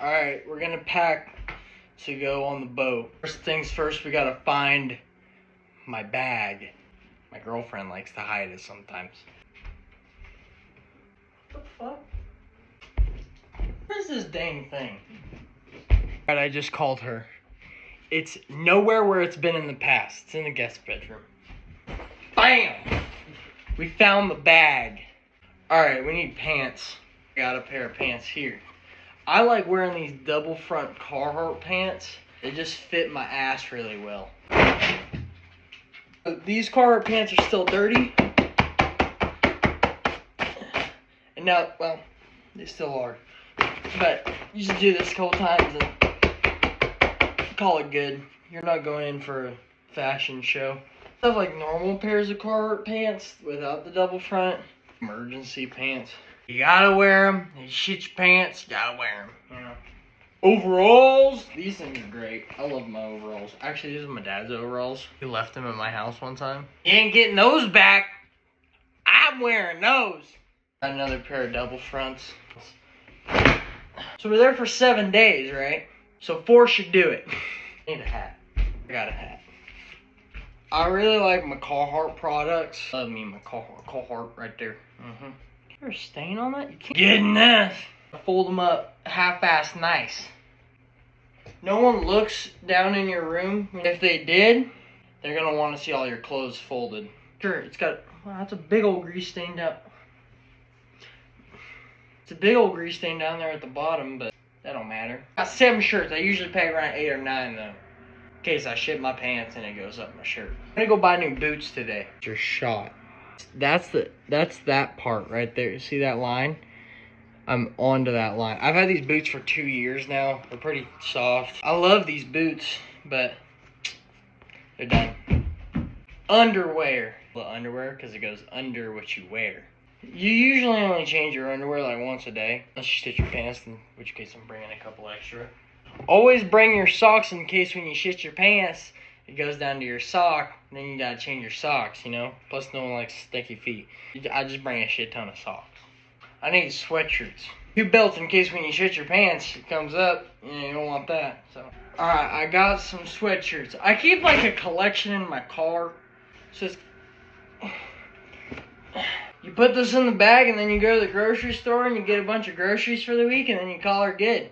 Alright, we're gonna pack to go on the boat. First things first, we gotta find my bag. My girlfriend likes to hide it sometimes. What the fuck? Where's this dang thing? Alright, I just called her. It's nowhere where it's been in the past. It's in the guest bedroom. BAM! We found the bag. Alright, we need pants. Got a pair of pants here. I like wearing these double front Carhartt pants. They just fit my ass really well. These Carhartt pants are still dirty. And now, well, they still are. But you just do this a couple times and call it good. You're not going in for a fashion show. I have like normal pairs of Carhartt pants without the double front. Emergency pants. You gotta wear them. You shit your pants, you gotta wear them. You know. Overalls. These things are great. I love my overalls. Actually, these are my dad's overalls. He left them at my house one time. He ain't getting those back. I'm wearing those. Got another pair of double fronts. So we're there for 7 days, right? So 4 should do it. I need a hat. I got a hat. I really like my Carhartt products. Love me my Carhartt right there. Mm-hmm. Is there a stain on that? You can't get in this. Fold them up half-assed nice. No one looks down in your room. If they did, they're gonna want to see all your clothes folded. Sure, it's got, wow, that's a big old grease stain down. It's a big old grease stain down there at the bottom, but that don't matter. Got 7 shirts. I usually pack around 8 or 9 though. In case I shit my pants and it goes up my shirt. I'm gonna go buy new boots today. Just shot. That's that part right there. See that line? I'm onto that line. I've had these boots for 2 years now. They're pretty soft. I love these boots, but they're done. Underwear. Well, underwear, because it goes under what you wear. You usually only change your underwear like once a day. Unless you shit your pants, in which case I'm bringing a couple extra. Always bring your socks in case when you shit your pants, it goes down to your sock. And then you gotta change your socks, you know? Plus no one likes sticky feet. I just bring a shit ton of socks. I need sweatshirts. 2 belts in case when you shit your pants, it comes up. You don't want that. So, alright, I got some sweatshirts. I keep like a collection in my car. So it's... You put this in the bag and then you go to the grocery store and you get a bunch of groceries for the week and then you call her good.